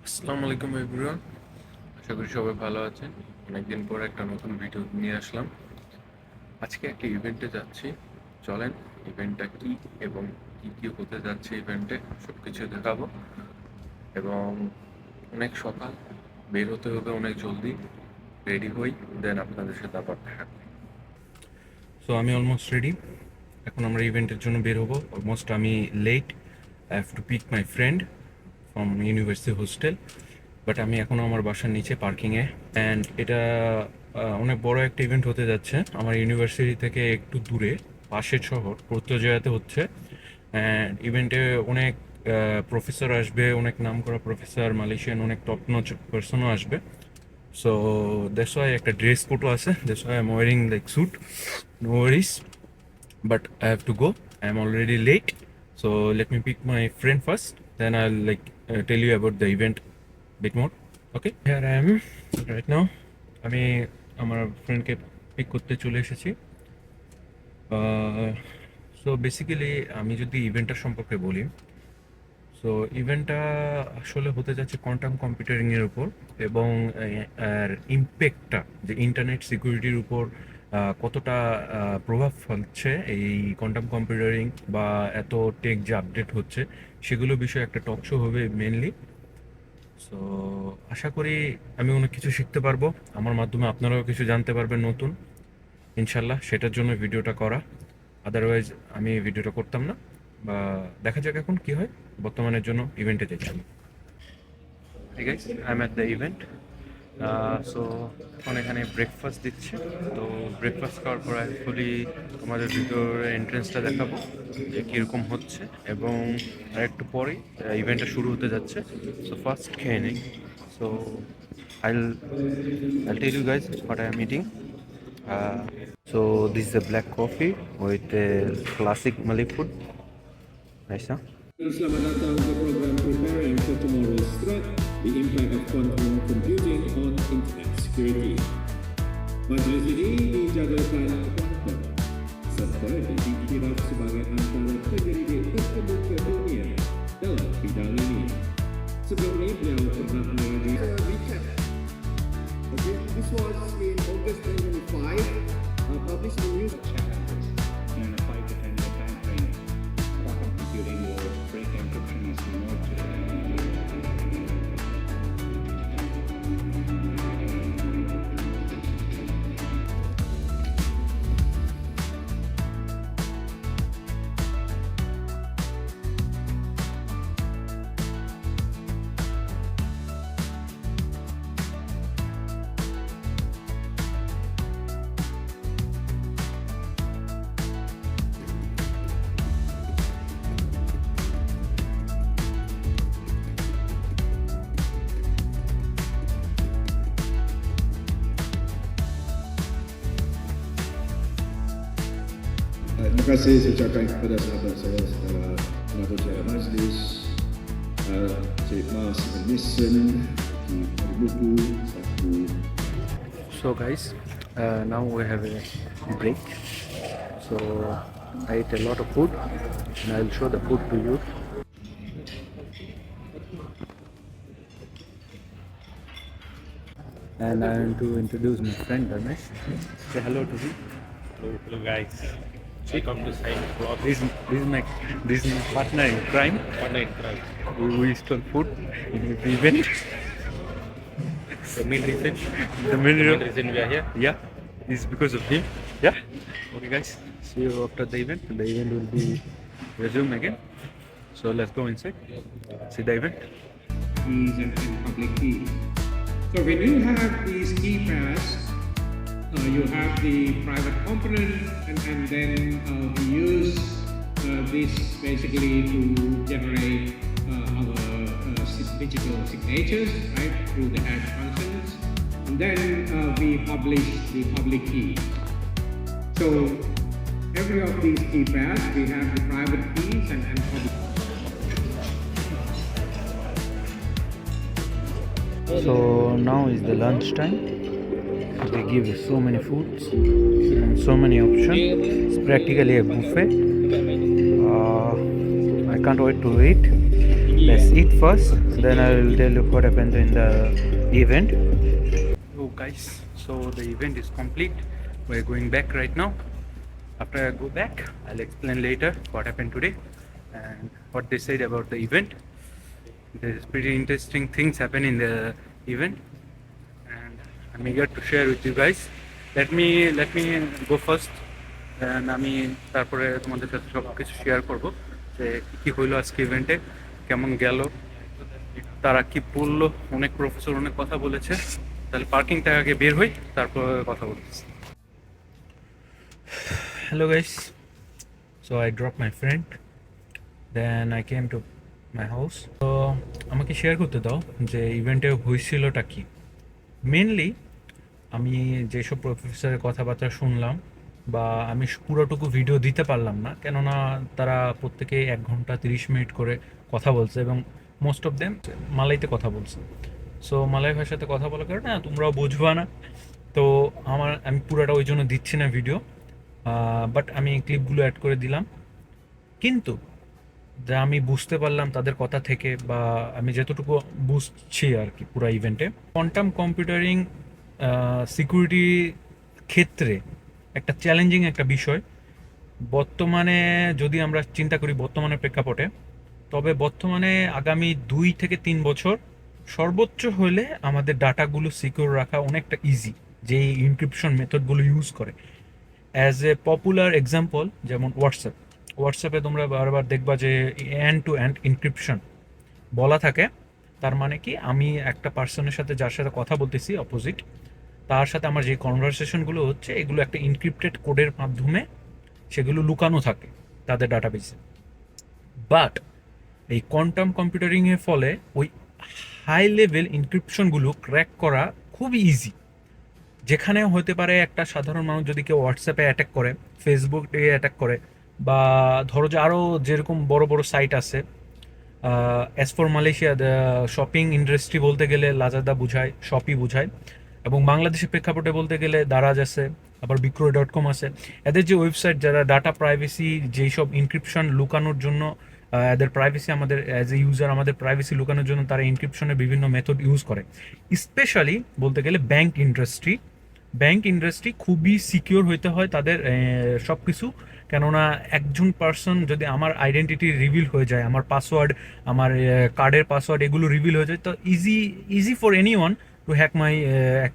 আসসালামু আলাইকুম এভরিওয়ান, আশা করি সবাই ভালো আছেন। অনেকদিন পর একটা নতুন ভিডিও নিয়ে আসলাম। আজকে একটা ইভেন্টে যাচ্ছি। চলেন ইভেন্টটা কি এবং কি কি হতে যাচ্ছে ইভেন্টে সব কিছু দেখাবো। এবং অনেক সকাল, বের হতে হবে অনেক জলদি। রেডি হই, দেন আপনাদের সাথে আবার দেখা করি। সো আমি অলমোস্ট রেডি। এখন আমরা ইভেন্টের জন্য বের হবো। অলমোস্ট আমি late. I have to pick my friend from university hostel. But আমি এখনও আমার বাসার নিচে পার্কিংয়ে। অ্যান্ড এটা অনেক বড় একটা ইভেন্ট হতে যাচ্ছে আমার ইউনিভার্সিটি থেকে একটু দূরে, পাশের শহর পর্তুগালে হচ্ছে। অ্যান্ড ইভেন্টে অনেক প্রফেসর আসবে, অনেক নামকরা প্রফেসর, মালয়েশিয়ান অনেক টপ নচ পার্সনও আসবে। সো দ্যাটস ওয়াই একটা ড্রেস কোডও আছে, that's why I am wearing like suit, no worries. But I have to go. I'm already late. So let me pick my friend first. Then I'll tell you about the event bit more. Okay. Here I am right now. আমি আমার ফ্রেন্ডকে pick করতে চলে এসেছি। So basically আমি যদি ইভেন্টটার সম্পর্কে বলি, সো ইভেন্টটা আসলে হতে যাচ্ছে কোয়ান্টাম কম্পিউটারিংয়ের উপর এবং আর ইম্প্যাক্টটা যে ইন্টারনেট সিকিউরিটির উপর কতটা প্রভাব ফেলছে এই কোয়ান্টাম কম্পিউটারিং বা এত টেক যে আপডেট হচ্ছে সেগুলো বিষয়ে একটা টক শো হবে মেনলি। সো আশা করি আমি অনেক কিছু শিখতে পারবো, আমার মাধ্যমে আপনারাও কিছু জানতে পারবেন নতুন, ইনশাল্লাহ। সেটার জন্য ভিডিওটা করা, আদারওয়াইজ আমি ভিডিওটা করতাম না। বা দেখা যাক এখন কি হয়। বর্তমানের জন্য ইভেন্টে যাচ্ছি আমি। Hey guys, I'm at the event. So এখন এখানে ব্রেকফাস্ট দিচ্ছে। তো ব্রেকফাস্ট খাওয়ার পর ফুলি আমাদের ভিতরে এন্ট্রেন্সটা দেখাবো যে কীরকম হচ্ছে, এবং আর একটু পরেই ইভেন্টটা শুরু হতে যাচ্ছে। সো ফার্স্ট খেয়ে নিই। So I'll I'll tell you guys what I am eating. So this is a black coffee with classic Malay food. Nice, huh? Selamat datang ke program Preparing for Tomorrow's Threat, the Impact of Quantum Computing on Internet Security. Majlis ini dijadwalkan quantum serta dikira sebagai antara penyelidik terkemuka dunia dalam bidang ini. Sebelum ini beliau pernah menjadi recap. Okay, this was in August 2005, published in News Challenge. In a 5 to 10 year time frame, quantum computing will break encryption as we know it today. Terima kasih saya ucapkan kepada sahabat saya secara pengatur acara majlis, Cik Mas Mason, Cik Buku, satu. So guys, now we have a break. So I ate a lot of food and I'll show the food to you. And I want to introduce my friend Ramesh. Say hello to him. Hello guys, welcome to Science Vlog. This is my partner in crime. Partner in crime. We stole food in the event. The main reason, The main reason we are here. Yeah, is because of him. Yeah. Okay, guys. See you after the event. The event will be resumed again. So let's go inside. See the event. Keys and public keys. So when you have these keypads, you have the private component, and then we use this basically to generate our digital signatures, right, through the hash functions, and then we publish the public key. So every of these keypads, we have the private keys and public. So now is the lunch time. They give you so many foods and so many options. It's practically a buffet. I can't wait to eat. let's eat first, then I will tell you what happened in the event. Oh guys, so the event is complete. We're going back right now. After I go back, I'll explain later what happened today and what they said about the event. There's pretty interesting things happen in the event, and I'm eager to share with you guys. Let me go first, and আমি তারপরে তোমাদের সাথে সব কিছু share করবো যে কী হইলো আজকে ইভেন্টে, কেমন গেল, তারা কি বললো। অনেক প্রফেসর অনেক কথা বলেছে। তাহলে পার্কিংটা আগে বের হই, তারপর কথা বলতেছি। Hello guys, so I dropped my friend, then I came to my house. তো আমাকে শেয়ার করতে দাও যে ইভেন্টে হয়েছিলটা কি। মেনলি আমি যেসব প্রফেসরের কথাবার্তা শুনলাম, বা আমি পুরোটুকু ভিডিও দিতে পারলাম না, কেননা তারা প্রত্যেকে 1 ঘন্টা 30 মিনিট করে কথা বলছে এবং মোস্ট অফ দেম মালাইতে কথা বলছে। সো মালাই ভাষাতে কথা বলার কারণে তোমরাও বুঝবা না, তো আমি পুরোটা ওই জন্য দিচ্ছি না ভিডিও, বাট আমি ক্লিপগুলো অ্যাড করে দিলাম। কিন্তু যা আমি বুঝতে পারলাম তাদের কথা থেকে, বা আমি যতটুকু বুঝছি আর কি পুরো ইভেন্টে, কোয়ান্টাম কম্পিউটারিং সিকিউরিটি ক্ষেত্রে একটা চ্যালেঞ্জিং একটা বিষয়। বর্তমানে যদি আমরা চিন্তা করি বর্তমানের প্রেক্ষাপটে, তবে বর্তমানে আগামী 2 থেকে 3 বছর সর্বোচ্চ হলে আমাদের ডাটাগুলো সিকিউর রাখা অনেকটা ইজি, যে ইনক্রিপশন মেথডগুলো ইউজ করে। অ্যাজ এ পপুলার এক্সাম্পল যেমন হোয়াটসঅ্যাপে তোমরা বারবার দেখবা যে এন্ড টু এন্ড ইনক্রিপশন বলা থাকে। তার মানে কি, আমি একটা পার্সনের সাথে যার সাথে কথা বলতেছি অপোজিট, তার সাথে আমার যে কনভারসেশনগুলো হচ্ছে এগুলো একটা ইনক্রিপ্টেড কোডের মাধ্যমে সেগুলো লুকানো থাকে তাদের ডাটাবেসে। বাট এই কোয়ান্টাম কম্পিউটারিংয়ের ফলে ওই হাই লেভেল ইনক্রিপশনগুলো ক্র্যাক করা খুবই ইজি। যেখানে হতে পারে একটা সাধারণ মানুষ যদি কেউ হোয়াটসঅ্যাপে অ্যাটাক করে, ফেসবুকে অ্যাটাক করে, বা ধরো যে আরও যেরকম বড় বড় সাইট আছে, as for Malaysia shopping industry বলতে গেলে লাজাদা বুঝায়, শপি বুঝায়, এবং বাংলাদেশের প্রেক্ষাপটে বলতে গেলে দারাজ আছে, আবার বিক্রয়.com আছে। এদের যে ওয়েবসাইট, যারা ডাটা প্রাইভেসি, যেই সব ইনক্রিপশন লুকানোর জন্য, এদের প্রাইভেসি, আমাদের অ্যাজ এ ইউজার আমাদের প্রাইভেসি লুকানোর জন্য তারা ইনক্রিপশনের বিভিন্ন মেথড ইউজ করে। স্পেশালি বলতে গেলে ব্যাংক ইন্ডাস্ট্রি খুবই সিকিউর হইতে হয় তাদের সব কিছু। কেননা একজন পার্সন যদি আমার আইডেন্টিটি রিভিল হয়ে যায়, আমার পাসওয়ার্ড, আমার কার্ডের পাসওয়ার্ড, এগুলো রিভিল হয়ে যায়, তো easy for anyone to hack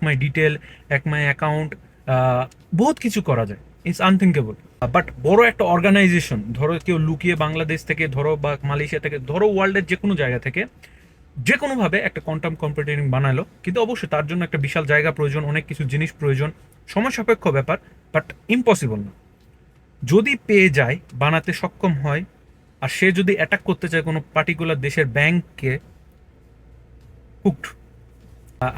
my detail, hack my account, বহুত কিছু করা যায়। It's unthinkable. বাট বড় একটা অর্গানাইজেশন, ধরো কেউ লুকিয়ে বাংলাদেশ থেকে, ধরো বা মালয়েশিয়া থেকে, ধরো ওয়ার্ল্ডের যে কোনো জায়গা থেকে যে কোনোভাবে একটা কোয়ান্টাম কম্পিউটারিং বানালো, কিন্তু অবশ্যই তার জন্য একটা বিশাল জায়গা প্রয়োজন, অনেক কিছু জিনিস প্রয়োজন, সময় সাপেক্ষ ব্যাপার, বাট ইম্পসিবল না। যদি পেয়ে যায়, বানাতে সক্ষম হয়, আর সে যদি অ্যাটাক করতে চায় কোনো পার্টিকুলার দেশের ব্যাংককে, হুকড।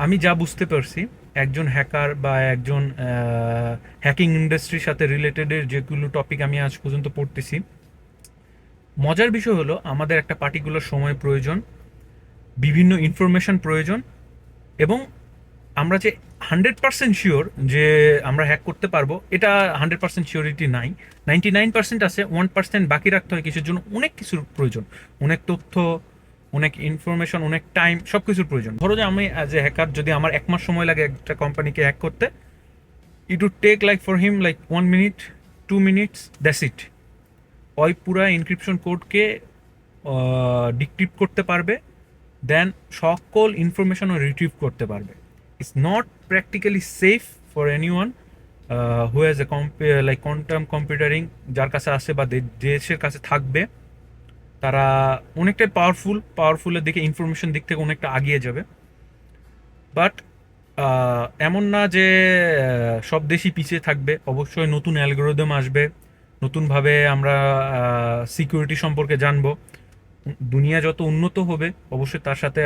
আমি যা বুঝতে পারছি, একজন হ্যাকার বা একজন হ্যাকিং ইন্ডাস্ট্রির সাথে রিলেটেডের যেগুলো টপিক আমি আজ পর্যন্ত পড়তেছি, মজার বিষয় হলো আমাদের একটা পার্টিকুলার সময় প্রয়োজন, বিভিন্ন ইনফরমেশন প্রয়োজন, এবং আমরা যে 100% শিওর যে আমরা হ্যাক করতে পারবো, এটা 100% শিওরিটি নাই। 99% আছে, 1% বাকি রাখতে হয় কিছুর জন্য। অনেক কিছুর প্রয়োজন, অনেক তথ্য, অনেক ইনফরমেশন, অনেক টাইম, সব কিছুর প্রয়োজন। ধরো যে আমি অ্যাজ এ হ্যাকার, যদি আমার 1 মাস সময় লাগে একটা কোম্পানিকে হ্যাক করতে, it would take like for him like 1 minute 2 minutes, that's it. ওই পুরা ইনক্রিপশন কোডকে ডিক্রিপ্ট করতে পারবে, দেন সকল ইনফরমেশনও রিট্রিভ করতে পারবে। It's not practically safe for any one who has a like quantum computering, যার কাছে আসে বা দেশের কাছে থাকবে, তারা অনেকটাই পাওয়ারফুলের দিকে, ইনফরমেশন দিক থেকে অনেকটা আগিয়ে যাবে। বাট এমন না যে সব দেশই পিছিয়ে থাকবে। অবশ্যই নতুন অ্যালগোরিদম আসবে, নতুনভাবে আমরা সিকিউরিটি সম্পর্কে জানবো। দুনিয়া যত উন্নত হবে, অবশ্যই তার সাথে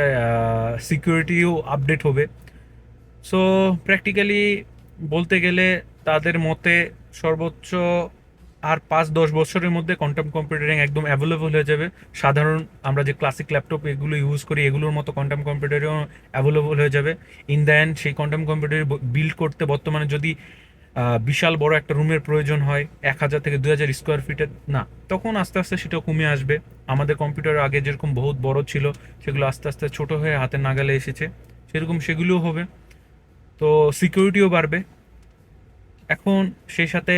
সিকিউরিটিও আপডেট হবে। সো প্র্যাকটিক্যালি বলতে গেলে তাদের মতে সর্বোচ্চ আর 5-10 বছরের মধ্যে কোয়ান্টাম কম্পিউটারিং একদম অ্যাভেলেবল হয়ে যাবে। সাধারণ আমরা যে ক্লাসিক ল্যাপটপ এগুলো ইউজ করি, এগুলোর মতো কোয়ান্টাম কম্পিউটারিংও অ্যাভেলেবল হয়ে যাবে। ইন দ্য এন্ড সেই কোয়ান্টাম কম্পিউটার বিল্ড করতে বর্তমানে যদি বিশাল বড় একটা রুমের প্রয়োজন হয় 1,000 থেকে 2,000 স্কোয়ার ফিটের, না, তখন আস্তে আস্তে সেটা কমে আসবে। আমাদের কম্পিউটার আগে যেরকম বহুত বড় ছিল সেগুলো আস্তে আস্তে ছোট হয়ে হাতের নাগালে এসেছে, সেরকম সেগুলোও হবে। তো সিকিউরিটিও বাড়বে। এখন সেই সাথে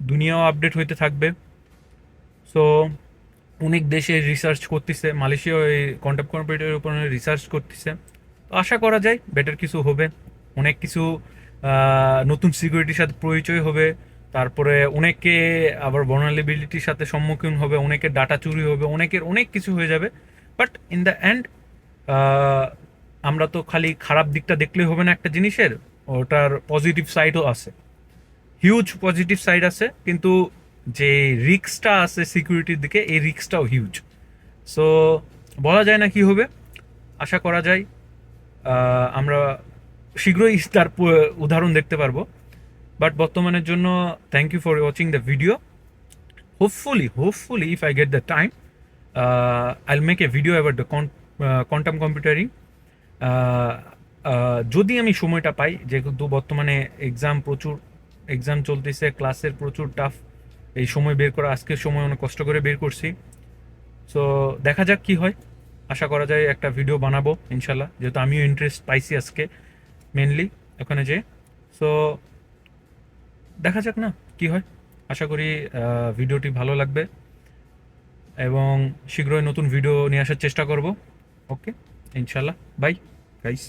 দুনিয়াও আপডেট হইতে থাকবে। সো অনেক দেশে রিসার্চ করতেছে, মালয়েশিয়াও এই কোয়ান্টাম কম্পিউটারের উপর রিসার্চ করতেছে। তো আশা করা যায় বেটার কিছু হবে, অনেক কিছু নতুন সিকিউরিটির সাথে পরিচয় হবে। তারপরে অনেকে আবার vulnerabilityর সাথে সম্মুখীন হবে, অনেকের ডাটা চুরি হবে, অনেকের অনেক কিছু হয়ে যাবে। বাট ইন দ্য এন্ড আমরা তো খালি খারাপ দিকটা দেখলেই হবে না একটা জিনিসের, ওটার পজিটিভ সাইডও আছে, হিউজ পজিটিভ সাইড আছে। কিন্তু যে রিস্কটা আছে সিকিউরিটির দিকে, এই রিস্কটাও হিউজ। সো বলা যায় না কি হবে, আশা করা যায় আমরা শীঘ্রই তার উদাহরণ দেখতে পারবো। বাট বর্তমানের জন্য thank you for watching the video. Hopefully if I get the time I'll make a video about the quantum computing. যদি আমি সময়টা পাই, যেহেতু বর্তমানে এক্সাম চলতেছে, ক্লাসের প্রচুর টাফ, এই সময় বের করা, আজকের সময় অনেক কষ্ট করে বের করছি। সো দেখা যাক কি হয়, আশা করা যায় একটা ভিডিও বানাবো ইনশাল্লাহ, যেহেতু আমিও ইন্টারেস্ট পাইছি আজকে মেনলি ওখানে যে। সো দেখা যাক না কি হয়, আশা করি ভিডিওটি ভালো লাগবে এবং শীঘ্রই নতুন ভিডিও নিয়ে আসার চেষ্টা করব। ওকে, ইনশাল্লাহ, বাই গাইস।